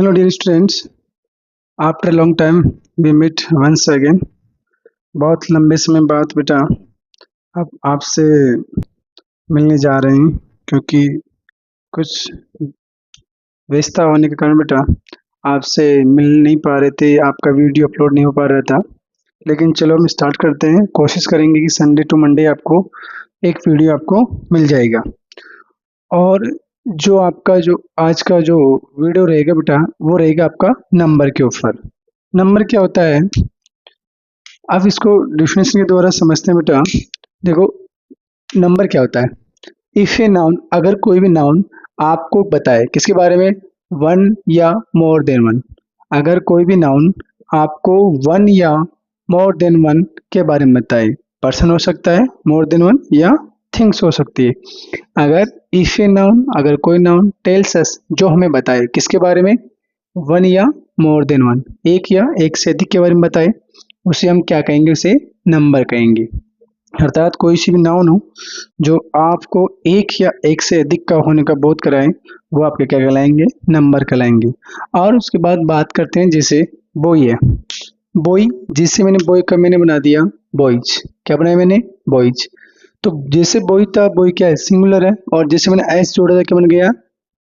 Hello, dear students. After a long time, we meet once again. बहुत लंबे समय बाद बेटा अब आपसे मिलने जा रहे हैं क्योंकि कुछ व्यस्तता होने के कारण बेटा आपसे मिल नहीं पा रहे थे, आपका वीडियो अपलोड नहीं हो पा रहा था। लेकिन चलो हम स्टार्ट करते हैं, कोशिश करेंगे कि संडे टू मंडे आपको एक वीडियो आपको मिल जाएगा। और जो आपका जो आज का जो वीडियो रहेगा बेटा वो रहेगा आपका नंबर के ऊपर। नंबर क्या होता है, आप इसको डिफिनेशन के द्वारा समझते हैं बेटा। देखो, नंबर क्या होता है। इफ ए नाउन, अगर कोई भी नाउन आपको बताए किसके बारे में, वन या मोर देन वन। अगर कोई भी नाउन आपको वन या मोर देन वन के बारे में बताए, पर्सन हो सकता है, मोर देन वन, या थिंग्स हो सकती है। अगर इफ ए नाउन, अगर कोई नाउन टेल्स अस, जो हमें बताए किसके बारे में, वन या मोर देन वन, एक या एक से अधिक के बारे में बताए, उसे हम क्या कहेंगे, उसे नंबर कहेंगे। अर्थात कोई सी भी नाउन हो जो आपको एक या एक से अधिक का होने का बोध कराए, वो आपके क्या कहलाएंगे, नंबर कहलाएंगे। और उसके बाद बात करते हैं, जैसे बॉय है, बॉय, जिससे मैंने बॉय का मैंने बना दिया बॉयज। क्या बनाया मैंने, बॉयज। तो जैसे बॉय था, बॉय क्या है, सिंगुलर है, और जैसे मैंने एस जोड़ा था क्या बन गया,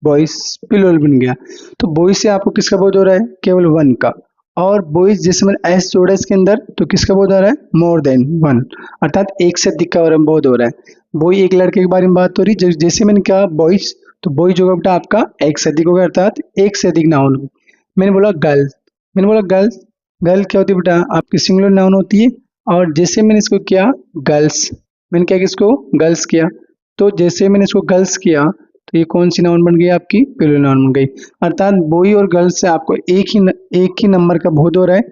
बॉयज प्लूरल बन गया। तो बॉय से आपको किसका बोध हो रहा है, केवल वन का। और बॉयज जैसे मैंने एस जोड़ा इसके अंदर, तो किसका बोध आ रहा है, मोर देन वन, अर्थात एक से अधिक का बोध हो रहा है। बॉय एक लड़के के बारे में बात हो रही, जैसे मैंने कहा बॉयज, तो बॉयज होगा बेटा आपका एक से अधिक होगा, अर्थात एक से अधिक नाउन। मैंने बोला गर्ल, मैंने बोला गर्ल्स, गर्ल क्या होती है बेटा, आपकी सिंगुलर नाउन होती है। और जैसे मैंने इसको किया गर्ल्स, मैंने क्या किया, इसको गर्ल्स किया। तो जैसे मैंने इसको गर्ल्स किया, तो ये कौन सी नाउन बन गई, आपकी प्लूरल नाउन बन गई। अर्थात बॉय और गर्ल्स से आपको एक ही नंबर का बोध हो रहा है,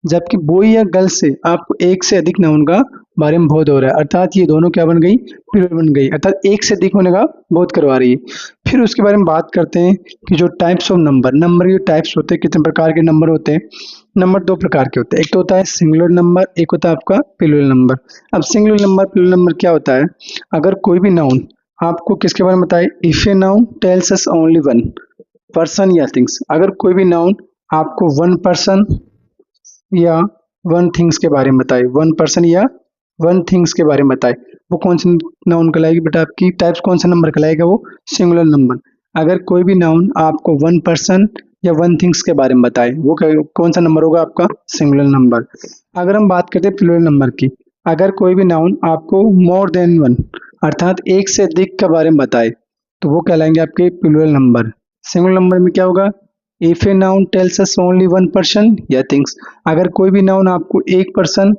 जबकि बॉय या गर्ल्स से आपको एक से अधिक नाउन का बारे में बोध हो रहा है। अर्थात ये दोनों क्या बन गई, प्लूरल बन गई, अर्थात एक से अधिक होने का बोध करवा रही है। फिर उसके बारे में बात करते हैं कि जो टाइप्स ऑफ नंबर, नंबर के टाइप्स होते हैं, कितने प्रकार के नंबर होते हैं। नंबर दो प्रकार के होते हैं, एक तो होता है सिंगुलर नंबर, एक होता है आपका प्लूरल नंबर। अब सिंगुलर नंबर प्लूरल नंबर क्या होता है, अगर कोई भी नाउन आपको किसके बारे में बताए, if a noun tells us only one person या थिंग्स। अगर कोई भी नाउन आपको वन पर्सन या वन थिंग्स के बारे में बताए, वन पर्सन या वन थिंग्स के बारे में बताए, वो कौन सी नाउन कहलाएगी बेटा, आपकी टाइप्स कौन सा नंबर कहलाएगा, वो सिंगुलर नंबर। अगर कोई भी नाउन आपको वन पर्सन या वन थिंग्स के बारे में बताए, वो कौन सा नंबर होगा, आपका सिंगुलर नंबर। अगर हम बात करते हैं प्लूरल नंबर की, अगर कोई भी नाउन आपको मोर देन वन, अर्थात एक से अधिक के बारे में बताए, तो वो कहलाएंगे आपके प्लूरल नंबर। सिंगुलर नंबर में क्या होगा, if a noun tells us only one person या थिंग्स, अगर कोई भी नाउन आपको एक पर्सन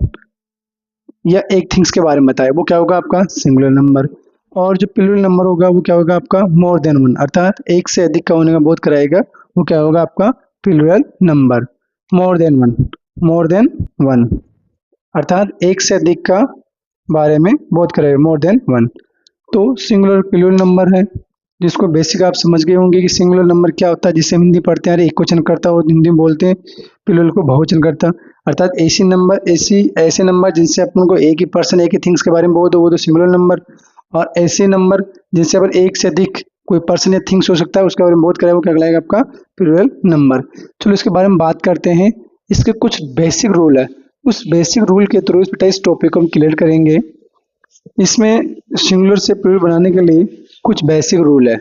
या एक थिंग्स के बारे में बताए, वो क्या होगा, आपका सिंगुलर नंबर। और जो प्लूरल नंबर होगा वो क्या होगा, आपका मोर देन वन, अर्थात एक से अधिक का होने का बोध कराएगा, वो क्या होगा, आपका plural number. More than one, more than one, अर्थात एक से अधिक का बारे में बोध कराएगा, मोर देन वन। तो सिंगुलर प्लूरल नंबर है, जिसको बेसिक आप समझ गए होंगे कि सिंगुलर नंबर क्या होता है, जिसे हम हिंदी पढ़ते हैं, अरे एक क्वेश्चन करता और हिंदी में बोलते हैं प्लूरल को बहुवचन करता। अर्थात ऐसे नंबर जिनसे अपन को एक ही पर्सन एक ही थिंग्स के बारे में बोध हो, वो तो सिंगुलर नंबर। और ऐसे नंबर जिनसे अपन एक से अधिक कोई पर्सन या थिंग्स हो सकता है, उसके बारे में बोध कराए, वो क्या कहलाएगा, आपका प्लूरल नंबर। चलो इसके बारे में बात करते हैं, इसके कुछ बेसिक रूल है, उस बेसिक रूल के थ्रू इस टॉपिक को हम क्लियर करेंगे। इसमें सिंगुलर से प्लूरल बनाने के लिए कुछ बेसिक रूल है,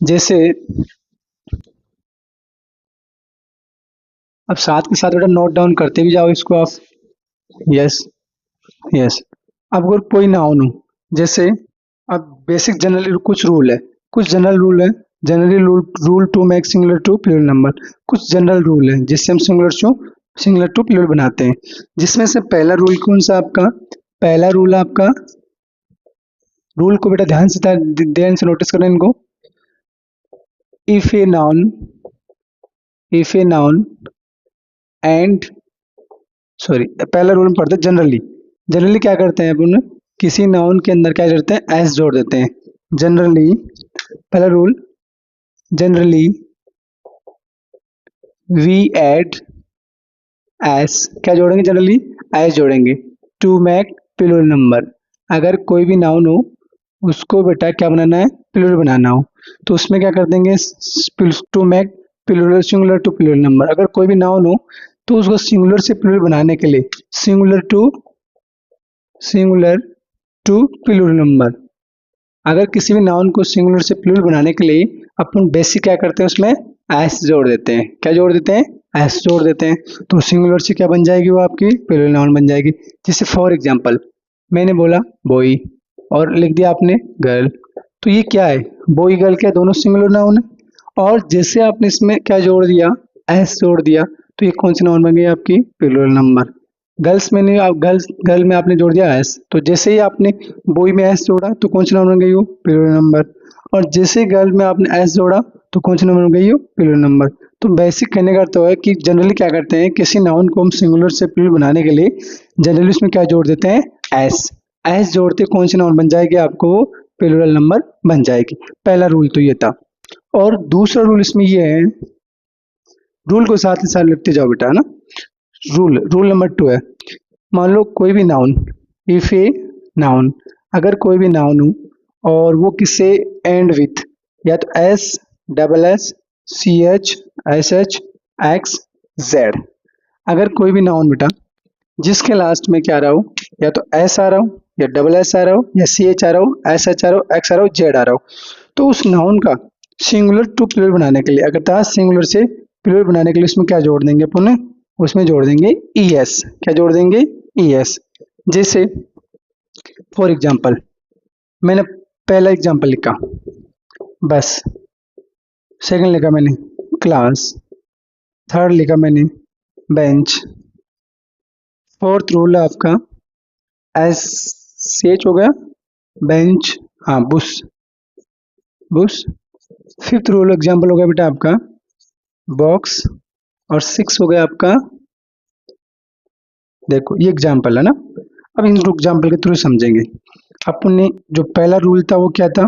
जैसे अब साथ के साथ बेटा नोट डाउन करते भी जाओ इसको आप। Yes, yes. अब अगर कोई नाउन हो, जैसे अब बेसिक जनरली कुछ रूल है, कुछ जनरल रूल है, generally rule to make singular to plural number. कुछ जनरल रूल है जिससे हम सिंगुलर टू प्लूरल बनाते हैं, जिसमें से पहला रूल कौन सा, आपका पहला रूल आपका, रूल को बेटा ध्यान से नोटिस करें इनको। If a noun and sorry, पहला रूल में पढ़ते हैं जनरली। जनरली क्या करते हैं अपन, किसी नाउन के अंदर क्या करते हैं, एस जोड़ देते हैं। जनरली पहला rule, generally we add S, क्या जोड़ेंगे, जनरली एस जोड़ेंगे टू मेक प्लूरल नंबर। अगर कोई भी नाउन हो उसको बेटा क्या बनाना है, प्लूरल बनाना हो, तो उसमें क्या कर देंगे, to make plural singular to plural number. अगर कोई भी नाउन हो तो उसको सिंगुलर से प्लूरल बनाने के लिए सिंगुलर टू प्लूरल नंबर। अगर किसी भी नाउन को सिंगुलर से प्लूरल बनाने के लिए अपन बेसिक क्या करते हैं, उसमें एस जोड़ देते हैं। क्या जोड़ देते हैं? एस जोड़ देते हैं। तो सिंगुलर से क्या बन जाएगी? वो आपकी प्लूरल नाउन बन जाएगी। जैसे फॉर एग्जांपल मैंने बोला बॉय और लिख दिया आपने गर्ल, तो ये क्या है? बॉय गर्ल क्या दोनों सिंगुलर नाउन है। और जैसे आपने इसमें क्या जोड़ दिया? एस जोड़ दिया, तो ये कौन सी नाउन बन गई? आपकी प्लूरल नंबर। गर्ल्स में नहीं, आप गर्ल में आपने जोड़ दिया एस, तो जैसे ही आपने बॉय में एस जोड़ा तो कौन सी नाउन बन गई? वो प्लूरल नंबर। और जैसे ही गर्ल में आपने एस जोड़ा तो कौन सी नाउन बन गई? वो प्लूरल नंबर। तो बेसिक कहने का अर्थ है कि जनरली क्या करते हैं, किसी नाउन को हम सिंगुलर से प्लूरल बनाने के लिए जनरली उसमें क्या जोड़ देते हैं? एस। एस जोड़ते कौन सी नाउन बन जाएगी? आपको प्लूरल नंबर बन जाएगी। पहला रूल तो ये था। और दूसरा रूल इसमें ये है, रूल को साथ ही साथ लिखते जाओ बेटा, है ना। रूल नंबर 2 है, मान लो कोई भी नाउन, इफ ए नाउन, अगर कोई भी नाउन हो और वो किससे एंड विथ या तो S, double S, C H, S H, X, Z. अगर कोई भी नाउन बेटा जिसके लास्ट में क्या आ रहा हो, या तो एस आ रहा हो, या डबल एस आ रहा हो, या सी एच आ रहा हो, एस एच आ रहा हो, एक्स आ रहा हो, जेड आ रहा हो, तो उस नाउन का सिंगुलर टू प्लूरल बनाने के लिए, अगर था सिंगुलर से प्लूरल बनाने के लिए उसमें क्या जोड़ देंगे अपन? उसमें जोड़ देंगे ई एस। क्या जोड़ देंगे? E S. जैसे फॉर एग्जाम्पल मैंने पहला एग्जाम्पल लिखा बस, सेकंड लिखा मैंने क्लास, थर्ड लिखा मैंने बेंच, फोर्थ रूल है आपका एस सी एच हो गया बेंच, हाँ Bush Bush. Fifth rule example हो गया बेटा आपका बॉक्स, और सिक्स हो गया आपका, देखो ये एग्जाम्पल है ना। अब इन एग्जाम्पल के थ्रू समझेंगे। अपन ने जो पहला रूल था वो क्या था?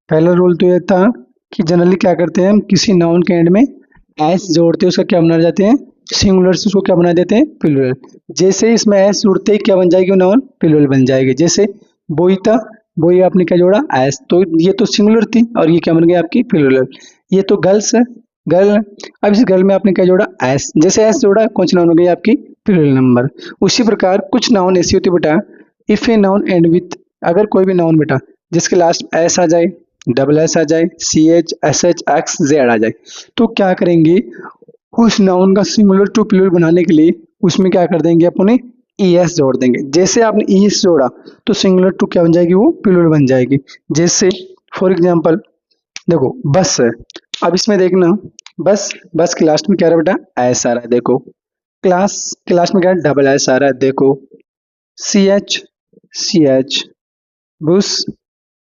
पहला रूल तो ये था कि जनरली क्या करते हैं हम, किसी नाउन के एंड में एस जोड़ते हैं, उसका क्या बना जाते हैं? सिंगुलर से उसको क्या बना देते हैं? प्लूरल। जैसे ही इसमें एस जुड़ते ही क्या बन जाएगी? वो नाउन प्लूरल बन जाएगी। जैसे बोई था, बोई आपने क्या जोड़ा? एस, तो ये तो सिंगुलर थी और ये क्या बन गई? आपकी प्लूरल। ये तो गर्ल्स है, गर्ल है। अब इस गर्ल में आपने क्या जोड़ा? एस। जैसे एस जोड़ा कौन सी नाउन हो गई? आपकी प्लूरल नंबर। उसी प्रकार कुछ नाउन ऐसी होती है बेटा, if a noun end with, अगर कोई भी नाउन बेटा जिसके लास्ट में एस आ जाए, डबल एस आ जाए, C H, S H, X, Z आ जाए, तो क्या करेंगे? उस नाउन का सिंगुलर टू प्लूरल बनाने के लिए उसमें क्या कर देंगे? अपने ई एस जोड़ देंगे। जैसे आपने ई एस जोड़ा तो सिंगुलर टू क्या बन जाएगी? वो प्लूरल बन जाएगी। जैसे फॉर एग्जाम्पल देखो बस है, अब इसमें देखना बस, बस के लास्ट में क्या रहा है बेटा? एस आ रहा है, देखो। क्लास के लास्ट में क्या है? डबल एस आ रहा है, देखो। सी एच, सी एच, बुस,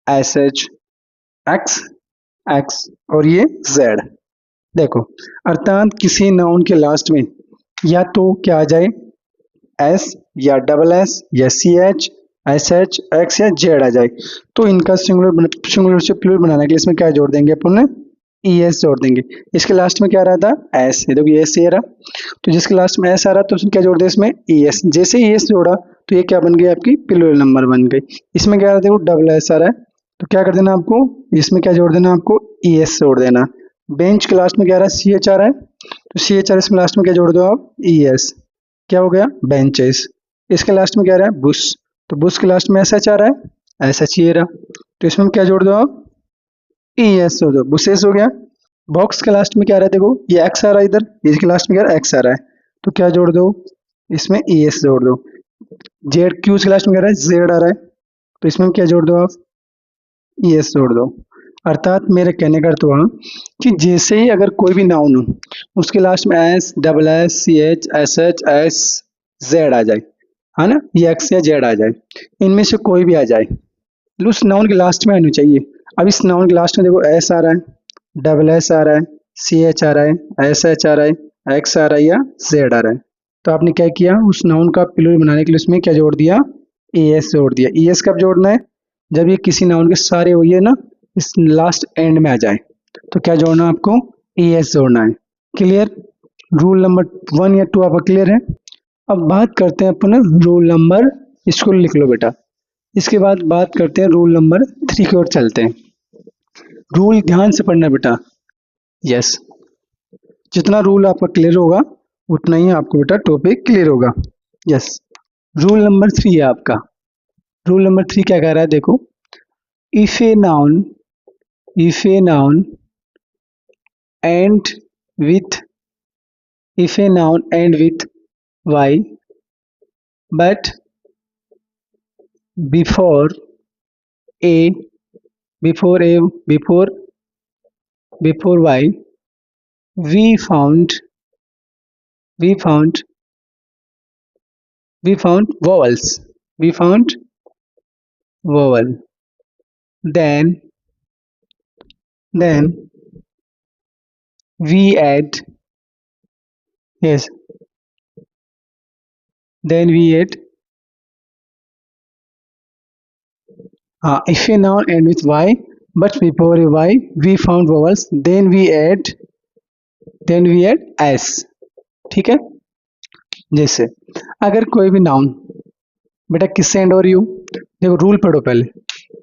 एस एच, एक्स, एक्स, और ये जेड, देखो। अर्थात किसी नाउन के लास्ट में या तो क्या आ जाए? एस, या डबल एस, या C H, S H, X, या जेड आ जाए, तो इनका सिंगुलर से प्लूरल बनाने के लिए इसमें क्या जोड़ देंगे अपन? ई एस जोड़ देंगे। इसके लास्ट में क्या रहा था? एस, ये देखो एस ये रहा, तो जिसके लास्ट में एस आ रहा तो उसमें क्या जोड़ दिया? इसमें ई एस। जैसे ई एस जोड़ा तो ये क्या बन गई? आपकी प्लूरल नंबर बन गई। इसमें क्या रहता है? वो डबल एस आ रहा है, तो क्या कर देना आपको? इसमें क्या जोड़ देना आपको? ई एस जोड़ देना। बेंच के लास्ट में क्या आ रहा है? सी एच आ रहा है, तो सी एच आर इसमें लास्ट में क्या जोड़ दो आप? E S. क्या हो गया? बेंचेस। इसके लास्ट में क्या आ रहा है? बुश, तो बुश के लास्ट में एस एच आ रहा है, एस एच ये रहा, तो इसमें क्या जोड़ दो आप? ई एस जोड़ दो, बुशेस हो गया। बॉक्स के लास्ट में क्या आ रहा है? देखो ये एक्स आ रहा है इधर, इसके लास्ट में क्या एक्स आ रहा है, तो क्या जोड़ दो? इसमें ई एस जोड़ दो। जेड, क्यू के लास्ट में क्या आ रहा है? जेड आ रहा है, तो इसमें क्या जोड़ दो आप? ई एस जोड़ दो। अर्थात मेरे कहने का अर्थ हुआ कि जैसे ही अगर कोई भी नाउन हो उसके लास्ट में S, double S, C H, S, Z आ जाए, है ना, ये एक्स या जेड आ जाए, इनमें से कोई भी आ जाए, उस नाउन के लास्ट में आनी चाहिए। अब इस नाउन के लास्ट में देखो एस आ रहा है, डबल एस आ रहा है, सी एच आ रहा है, एस एच आ रहा है, एक्स आ रहा है, या जेड आ रहा है, तो आपने क्या किया? उस नाउन का प्लूरल बनाने के लिए उसमें क्या जोड़ दिया? ए एस जोड़ दिया। ई एस कब जोड़ना है? जब ये किसी नाउन के सारे हो ये ना इस लास्ट एंड में आ जाए, तो क्या जोड़ना है आपको? ई एस जोड़ना है। क्लियर? रूल नंबर 1 या 2 आपका क्लियर है। अब बात करते हैं अपन रूल नंबर, इसको लिख लो बेटा। इसके बाद बात करते हैं रूल नंबर 3 की ओर चलते हैं। रूल ध्यान से पढ़ना बेटा। यस, जितना रूल आपका क्लियर होगा उतना ही आपको बेटा टॉपिक क्लियर होगा। यस। रूल नंबर 3 है आपका। रूल नंबर 3 क्या कह रहा है देखो। If a noun if a noun end with if a noun end with y but before a before a before y we found we found we found vowels, we found vowel, then we add, yes, then we add if a noun end with y but before a y we found vowels, then we add s। ठीक है। जैसे अगर कोई भी noun बेटा किससे and हो रही हो, देखो रूल पढ़ो पहले।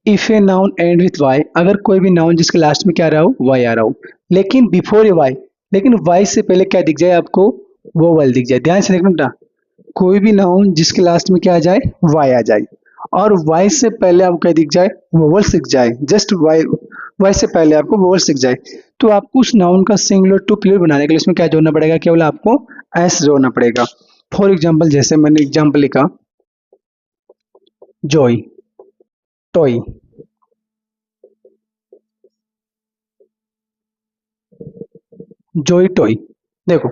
If a noun end with Y, अगर कोई भी नाउन जिसके लास्ट में क्या आ रहा हो, वाई आ रहा हो, लेकिन बिफोर ए वाई, लेकिन वाई से पहले क्या दिख जाए आपको, वो वाल दिख जाए। ध्यान से देखना बेटा, कोई भी नाउन जिसके लास्ट में क्या आ जाए, वाई आ जाए, और वाई से पहले आपको क्या दिख जाए, वोवल्स दिख जाए। जस्ट वाई, वाई से पहले आपको वोवल्स दिख जाए, तो आपको उस नाउन का सिंगुलर टू प्लूरल बनाने के लिए इसमें क्या जोड़ना पड़ेगा, केवल आपको एस जोड़ना पड़ेगा। फॉर एग्जाम्पल, जैसे मैंने एग्जाम्पल लिखा जॉय, टॉय, जॉय टॉय। देखो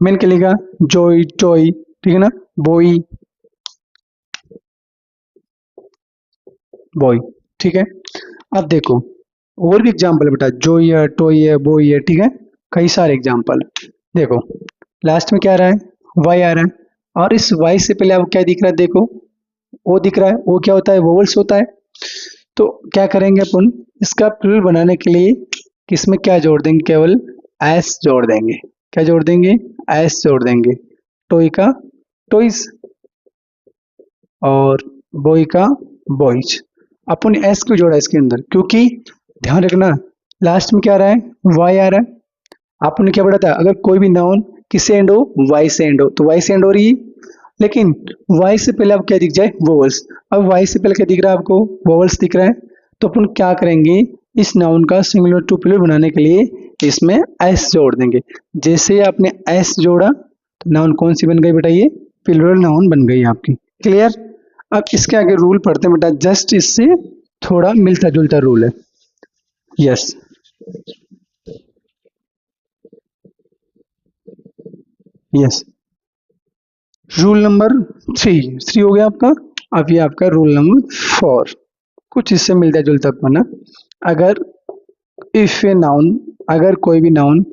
मैंने क्या लिखा, जॉय टॉय, ठीक है ना, बॉय बॉय, ठीक है। अब देखो और भी एग्जाम्पल है बेटा, जॉय है, टॉय है, बॉय है, ठीक है, कई सारे एग्जाम्पल। देखो लास्ट में क्या आ रहा है, वाई आ रहा है, और इस वाई से पहले आपको क्या दिख रहा है, देखो ओ दिख रहा है, वो क्या होता है, वोवल्स होता है। तो क्या करेंगे अपन, इसका प्लूरल बनाने के लिए किसमें क्या जोड़ देंगे, केवल एस जोड़ देंगे। क्या जोड़ देंगे, एस जोड़ देंगे। टॉय का टॉयज, और बॉय का बॉयज। अपन ने एस क्यों जोड़ा इसके अंदर, क्योंकि ध्यान रखना लास्ट में क्या आ रहा है, वाई आ रहा है। आपने क्या पढ़ा था, अगर कोई भी नाउन किससे एंड हो, वाई से एंड हो, तो वाई से एंड हो रही है, लेकिन वाई से पहले आपको क्या दिख जाए, वोवल्स। अब वाई से पहले क्या दिख रहा है आपको, वोवल्स दिख रहा है, तो अपन क्या करेंगे, इस नाउन का सिंगुलर टू प्लूरल बनाने के लिए इसमें एस जोड़ देंगे। जैसे ही आपने एस जोड़ा तो नाउन कौन सी बन गई बेटा, ये प्लूरल नाउन बन गई आपकी। क्लियर। अब इसके आगे रूल पढ़ते हैं बेटा, जस्ट इससे थोड़ा मिलता जुलता रूल है। यस। यस। रूल नंबर 3 हो गया आपका। अब ये आपका रूल नंबर 4, कुछ इससे मिलता जुलता बना। अगर इफ ए नाउन, अगर कोई भी नाउन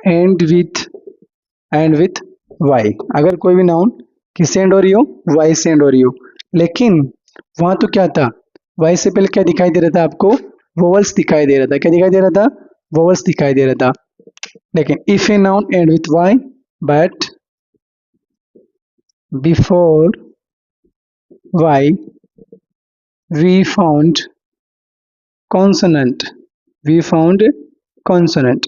एंड विथ वाई, अगर कोई भी नाउन किससे एंड हो रही हो, वाई से एंड हो रही हो, लेकिन वहां तो क्या था, वाई से पहले क्या दिखाई दे रहा था आपको, वोवल्स दिखाई दे रहा था। क्या दिखाई दे रहा था, वोवल्स दिखाई दे रहा था। लेकिन if a noun end with Y but before Y we found consonant, we found consonant।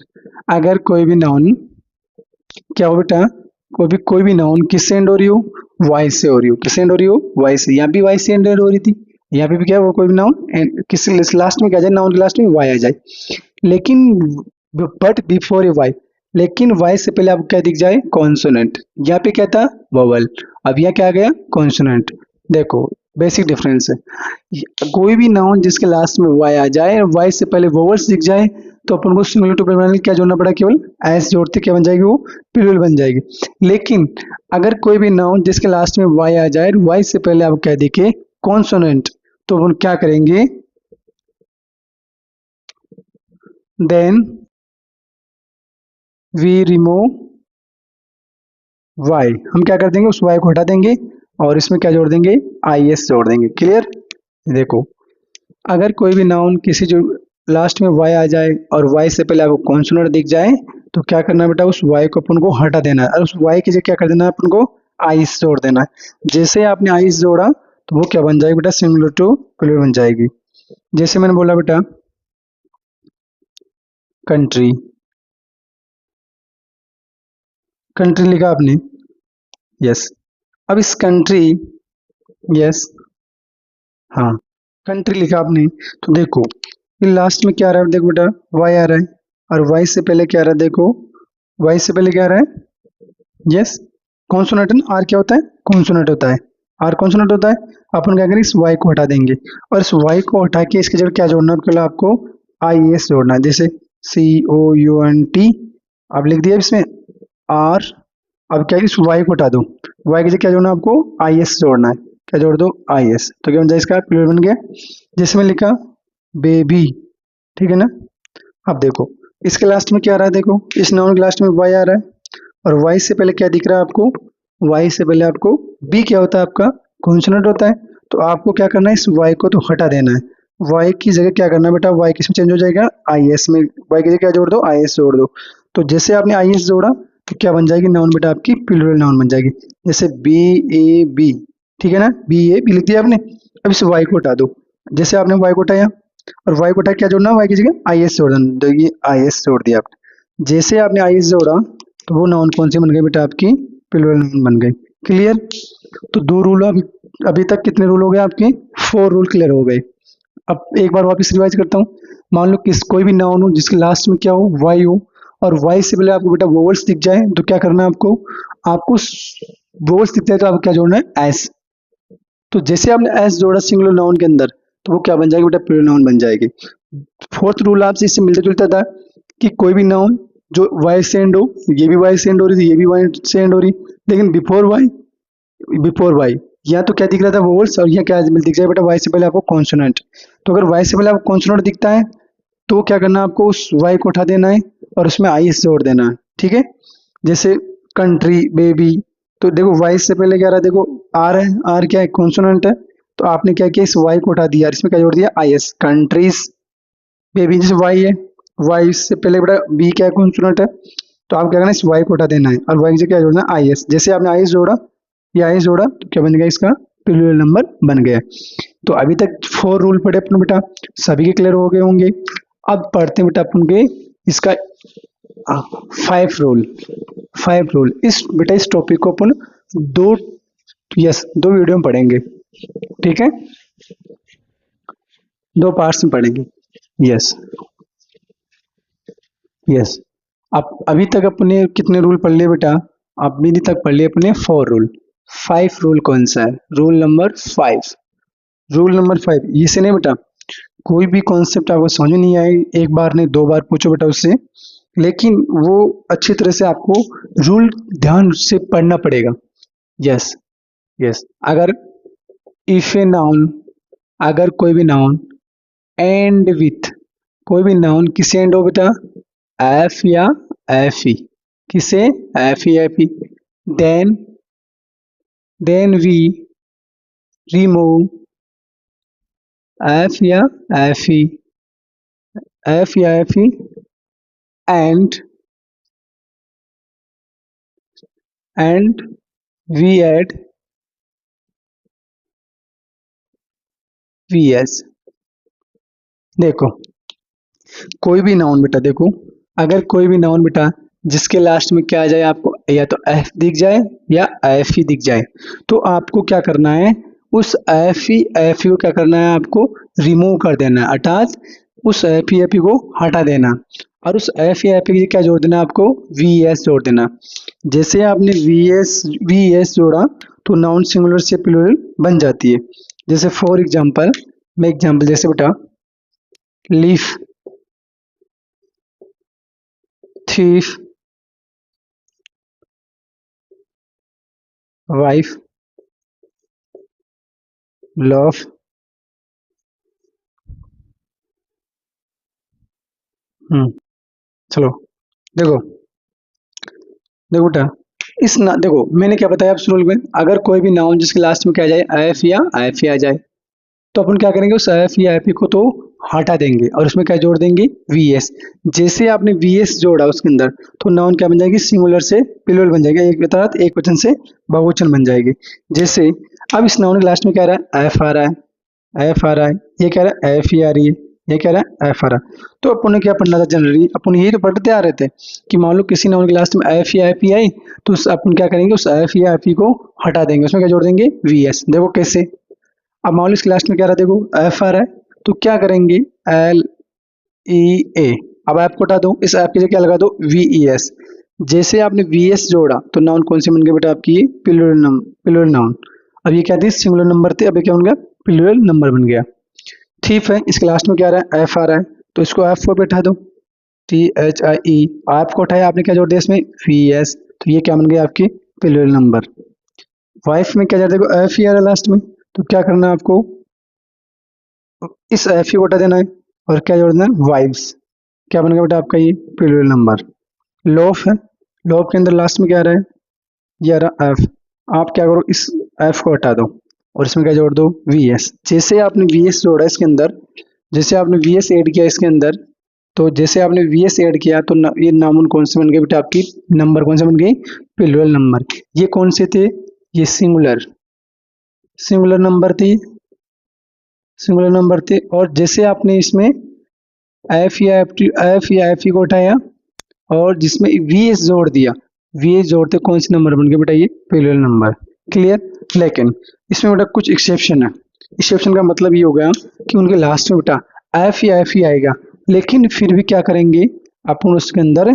अगर कोई भी नाउन क्या हो बेटा, कोई भी नाउन किससे एंड हो रही हो, वाई से हो रही हो, किससे एंड हो रही हो, वाई से। यहाँ भी वाई से एंड हो रही थी, यहाँ पे भी क्या, वो कोई भी नाउन किस लास्ट में क्या आ जाए, नाउन के लास्ट में वाई आ जाए, लेकिन बट बिफोर ए वाई, लेकिन वाई से पहले आपको क्या दिख जाए, कॉन्सोनेंट। यहाँ पे क्या था, वोवल, अब यहाँ क्या आ गया, कॉन्सोनेंट। देखो बेसिक डिफरेंस है, कोई भी नाउन जिसके लास्ट में वाई आ जाए, वाई से पहले वोवल्स दिख जाए, तो अपन को सिंगुलर टू प्लूरल बनाने के लिए क्या जोड़ना पड़ा, केवल एस जोड़ते क्या बन जाएगी, वो प्लूरल बन जाएगी। लेकिन अगर कोई भी नाउन जिसके लास्ट में वाई आ जाए, वाई से पहले आप क्या दिखे, कॉन्सोनेंट, तो अपन क्या करेंगे, देन वी रिमूव वाई, हम क्या कर देंगे, उस वाई को हटा देंगे और इसमें क्या जोड़ देंगे, आई एस जोड़ देंगे। क्लियर। देखो अगर कोई भी नाउन किसी जो लास्ट में वाई आ जाए और वाई से पहले आपको कॉन्सोनेंट दिख जाए, तो क्या करना है बेटा, उस वाई को अपन को हटा देना है, और उस वाई की जगह क्या कर देना है, अपन को आइस जोड़ देना है। जैसे आपने आइस जोड़ा तो वो क्या बन जाएगी बेटा, सिंगुलर टू प्लूरल बन जाएगी। जैसे मैंने बोला बेटा, कंट्री, कंट्री लिखा आपने, यस। अब इस कंट्री, यस, हाँ, कंट्री लिखा आपने, तो देखो ये लास्ट में क्या आ रहा है, देखो बेटा वाई आ रहा है, और वाई से पहले क्या आ रहा है, देखो वाई से पहले क्या आ रहा है, यस, कॉन्सोनेंट है ना, आर क्या होता है, कॉन्सोनेंट होता है, आर कॉन्सोनेंट होता है। अपन क्या करेंगे, इस वाई को हटा देंगे, और इस वाई को हटा के इसकी जगह क्या जोड़ना है, उसके लिए आपको आई एस जोड़ना है, जैसे सी ओ यू एन टी, अब लिख दिया इसमें आर। अब क्या है, इस वाई को हटा दो, वाई की जगह क्या जोड़ना है आपको, आई एस जोड़ना है, क्या जोड़ दो, आई एस, तो क्या बन जाए, इसका प्लूरल बन गया, जिसमें लिखा बेबी, ठीक है ना। अब देखो इसके लास्ट में क्या आ रहा है, देखो इस नाउन के लास्ट में वाई आ रहा है, और वाई से पहले क्या दिख रहा है आपको, वाई से पहले आपको बी क्या होता है, आपका कॉन्सोनेंट होता है। तो आपको क्या करना है, इस वाई को तो हटा देना है, वाई की जगह क्या करना है बेटा, वाई किस में चेंज हो जाएगा, आई एस में, वाई की जगह क्या जोड़ दो, आई एस जोड़ दो। तो जैसे आपने आई एस जोड़ा, तो क्या बन जाएगी नाउन बेटा, आपकी प्लूरल नाउन बन जाएगी, जैसे बी ए बी, ठीक है ना, बी ए बी लिख दिया आपने। अब इस वाई को हटा दो, जैसे आपने वाई को हटाया, और वाई को हटा के क्या जोड़ना, वाई की जगह आई एस जोड़ देना, तो ये आई एस जोड़ दिया आपने। जैसे आपने आई एस जोड़ा, तो वो नाउन कौन सी बन गई बेटा, आपकी प्लूरल नाउन बन गई। क्लियर। तो दो रूल, अभी अभी तक कितने रूल हो गए आपके, 4 रूल क्लियर हो गए। अब एक बार वापस रिवाइज करता हूँ। मान लो किस कोई भी नाउन हो जिसके लास्ट में क्या हो, वाई हो, और वाई से पहले आपको बेटा वोवल्स दिख जाए, तो क्या करना है आपको, आपको वोवल्स दिख जाए तो आपको क्या जोड़ना है, एस। तो जैसे आपने एस जोड़ा सिंगुलर नाउन के अंदर, तो वो क्या बन जाएगी बेटा, प्लूरल नाउन बन जाएगी। फोर्थ रूल आपसे इससे मिलता जुलता था, कि कोई भी नाउन जो वाई से एंड हो, ये भी वाई से एंड हो रही थी, ये भी वाई से एंड हो रही, लेकिन बिफोर वाई, यहाँ तो क्या दिख रहा था, वोवल्स, और यहाँ क्या दिख जाए बेटा, वाई से पहले आपको कॉन्सोनेंट। तो अगर वाई से पहले आपको कॉन्सोनेंट दिखता है, तो क्या करना है आपको, उस वाई को उठा देना है, और उसमें आई एस जोड़ देना है, ठीक है। जैसे कंट्री, बेबी, तो देखो वाई से पहले क्या रहा है, देखो आर है, आर क्या है, कॉन्सोनेंट है, तो आपने क्या किया, इस वाई को उठा दिया, इसमें क्या जोड़ दिया, आई एस, कंट्रीज, बेबी जैसे वाई है, वाई से पहले बेटा बी क्या है, कॉन्सोनेंट है, तो आप क्या करना है, इस वाई को उठा देना है, और वाई से क्या जोड़ना है, आई एस। जैसे आपने आई एस जोड़ा, ये आई एस जोड़ा, तो क्या बन गया, इसका प्लूरल नंबर बन गया। तो अभी तक 4 रूल पढ़े अपने बेटा, सभी के क्लियर हो गए होंगे। अब पढ़ते हैं बेटा अपन के इसका 5 रूल। 5 रूल इस बेटा, इस टॉपिक को अपन दो, यस, 2 वीडियो में पढ़ेंगे, ठीक है, 2 पार्ट्स में पढ़ेंगे, यस, यस। अब अभी तक अपने कितने रूल पढ़ लिए बेटा, अभी तक पढ़ लिए अपने 4 रूल। 5 रूल कौन सा है, रूल नंबर 5, रूल नंबर 5 ये से नहीं बेटा, कोई भी कॉन्सेप्ट आपको समझ में नहीं आए, एक बार नहीं 2 बार पूछो बेटा उससे, लेकिन वो अच्छी तरह से आपको रूल ध्यान से पढ़ना पड़ेगा। Yes, yes. अगर इफ ए नाउन, अगर कोई भी नाउन एंड विथ, कोई भी नाउन किसे एंड हो बेटा, एफ या एफ ई, किसे, F E, then we remove F या F E and we add V S. देखो कोई भी नाउन बेटा, देखो अगर कोई भी नाउन बेटा जिसके लास्ट में क्या आ जाए, आपको या तो एफ दिख जाए या एफ ही दिख जाए, तो आपको क्या करना है, उस एफ ई को क्या करना है, आपको रिमूव कर देना है, अर्थात उस एफ ई को हटा देना, और उस एफ ई क्या जोड़ देना, आपको वी एस जोड़ देना। जैसे आपने वी एस जोड़ा, तो नाउन सिंगुलर से प्लूरल बन जाती है। जैसे फॉर एग्जाम्पल, मैं एग्जाम्पल जैसे बेटा, लीफ, thief, wife, love, चलो देखो, देखो बेटा, इस ना देखो मैंने क्या बताया आप रूल में, अगर कोई भी नाउन जिसके लास्ट में क्या आ जाए, एफ या एफ आ जाए, तो अपन क्या करेंगे, उस एफ या एफ को तो हटा देंगे, और उसमें क्या जोड़ देंगे, वी एस। जैसे आपने वी एस जोड़ा उसके अंदर, तो नाउन क्या बन जाएगी, सिंगुलर से प्लूरल बन जाएगा, एक अर्थात एक वचन से बहुवचन बन जाएगी। जैसे अब इस नाउन के लास्ट में क्या आ रहा है, एफ आ रहा है, एफ आ रहा है, ये कह रहा है एफ ई आ रही है, ये कह रहा है एफ आ रहा है। तो अपन ने क्या पढ़ना था, जनरली अपन यही तो पढ़ते आ रहे थे, कि मान लो किसी नाउन के लास्ट में एफ या एफ ई आई, तो अपन क्या करेंगे, उस एफ या एफ ई को हटा देंगे, उसमें क्या जोड़ देंगे, वी एस। देखो कैसे। अब मान लो इसके लास्ट में क्या रहा, देखो एफ आ रहा है, तो क्या करेंगे, एल ई ए। अब ऐप को हटा दो, इस ऐप की जगह क्या लगा दो, वी ई एस। जैसे आपने वी एस जोड़ा तो नाउन कौन से बन गए बेटा, आपकी प्लूरल नाउन। अब ये क्या थी, सिंगुलर नंबर थे, अब ये क्या बन गया, प्लूरल नंबर बन गया। ठीक है, इसके लास्ट में क्या आ रहा है, एफ आ रहा है, तो इसको एफ को बैठा दो, T H I E. App को उठाया आपने, क्या जोड़ दिया इसमें, वी एस, तो ये क्या बन गया, आपकी प्लूरल नंबर। वाइफ में क्या जोड़, देखो एफ ही आ रहा है लास्ट में, तो क्या करना है आपको, इस एफ ही को हटा देना है और क्या जोड़ना है, वाइव्स। क्या बन गया बेटा आपका ये प्लूरल नंबर। लोफ है, लोफ के अंदर लास्ट में क्या आ रहा है, ये आ रहा एफ। आप क्या करो, इस एफ को हटा दो और इसमें क्या जोड़ दो, वी एस। जैसे आपने वी एस जोड़ा इसके अंदर, जैसे आपने वी एस ऐड किया इसके अंदर, तो जैसे आपने वी एस ऐड किया तो ये नाउन कौन से बन गए बेटा, आपकी नंबर कौन से बन गई, प्लूरल नंबर। ये कौन से थे, ये सिंगुलर सिंगुलर नंबर थे, सिंगुलर नंबर थे। और जैसे आपने इसमें एफ या एफ ई को उठाया और जिसमें वी एस जोड़ दिया, वी एस जोड़ते कौन से नंबर बन गए बेटा, ये प्लूरल नंबर। क्लियर। लेकिन इसमें बेटा कुछ एक्सेप्शन है। एक्सेप्शन का मतलब ये हो गया कि उनके लास्ट में बेटा एफ या एफ ई आएगा, लेकिन फिर भी क्या करेंगे, अपन उसके अंदर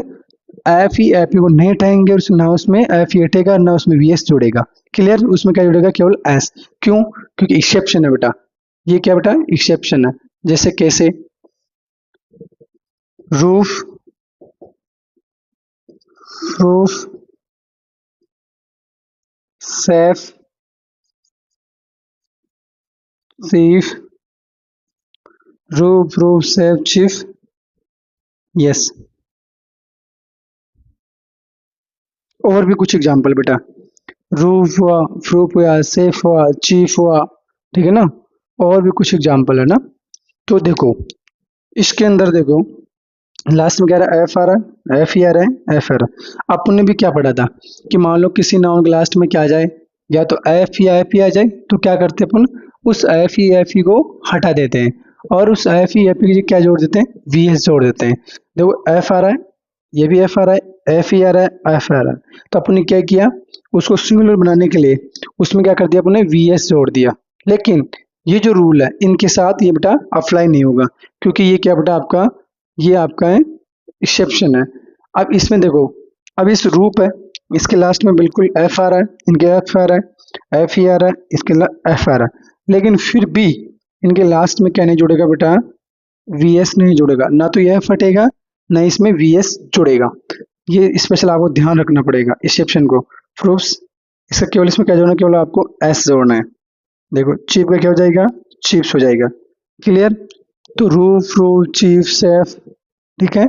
एफ ई को नहीं हटाएंगे, और ना उसमें एफ ई हटेगा ना उसमें वी एस जुड़ेगा। क्लियर। उसमें क्या जुड़ेगा, केवल एस। क्यों, क्योंकि एक्सेप्शन है बेटा, ये क्या बेटा, एक्सेप्शन है। जैसे कैसे, roof, roof, safe, chief, roof safe chief. Yes. और भी कुछ एग्जांपल बेटा, रूफ हुआ, प्रूफ हुआ, सेफ हुआ, चीफ हुआ, ठीक है ना। और भी कुछ एग्जांपल है ना। तो देखो इसके अंदर देखो, लास्ट में क्या रहा है, एफ आ रहा है, एफ ही आ रहा है, एफ आ रहा है। अपन ने भी क्या पढ़ा था कि मान लो किसी नाउन के लास्ट में क्या आ जाए, या तो एफ या एफ ही आ जाए, तो क्या करते हैं अपन, उस एफ ही को हटा देते हैं और उस एफ ही की क्या जोड़ देते हैं, वी एस जोड़ देते हैं। देखो एफ आ रहा है, ये भी एफ आ रहा है, एफ ही आ रहा है, एफ आ रहा है, तो अपन ने क्या किया, उसको सिंगुलर बनाने के लिए उसमें क्या कर दिया अपन ने, वी एस जोड़ दिया। लेकिन ये जो रूल है इनके साथ ये बेटा अप्लाई नहीं होगा, क्योंकि ये क्या बेटा आपका, ये आपका है एक्सेप्शन है। अब इसमें देखो, अब इस रूप है, इसके लास्ट में बिल्कुल एफ आ रहा है, इनके एफ आ रहा है, एफ ही आ रहा है, इसके एफ आ रहा है, लेकिन फिर भी इनके लास्ट में क्या नहीं जुड़ेगा बेटा, वी एस नहीं जुड़ेगा, ना तो ये एफ हटेगा ना इसमें वी एस जुड़ेगा। ये स्पेशल आपको ध्यान रखना पड़ेगा एक्सेप्शन को। प्रूफ्स, इसका केवल इसमें क्या जोड़ना है, केवल आपको एस जोड़ना है। देखो चीफ का क्या हो जाएगा, चीप्स हो जाएगा। क्लियर। तो रूफ, रूफ, चीफ, सेफ, ठीक है।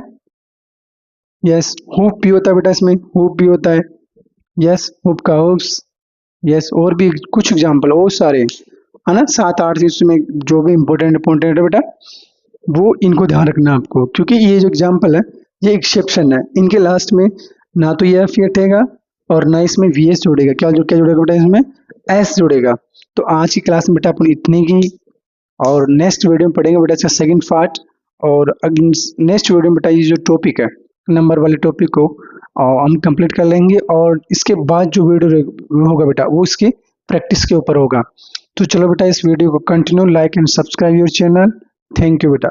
यस, हुप भी होता है बेटा, इसमें हुप भी होता है। यस, हुप का हुप्स। यस, और भी कुछ एग्जांपल और सारे है ना, 7-8 इसमें जो भी इंपॉर्टेंट है बेटा, वो इनको ध्यान रखना है आपको, क्योंकि ये जो एग्जांपल है ये एक्सेप्शन है। इनके लास्ट में ना तो ये एफ हटेगा और ना इसमें वी एस जुड़ेगा। क्या जुड़ेगा बेटा, इसमें एस जुड़ेगा। तो आज की क्लास में बेटा अपन इतनी की, और नेक्स्ट वीडियो में पढ़ेंगे बेटा इसका सेकंड पार्ट। और नेक्स्ट वीडियो में बेटा ये जो टॉपिक है, नंबर वाले टॉपिक को हम कंप्लीट कर लेंगे, और इसके बाद जो वीडियो होगा बेटा वो इसकी प्रैक्टिस के ऊपर होगा। तो चलो बेटा इस वीडियो को continue, like and subscribe your channel. Thank you बेटा।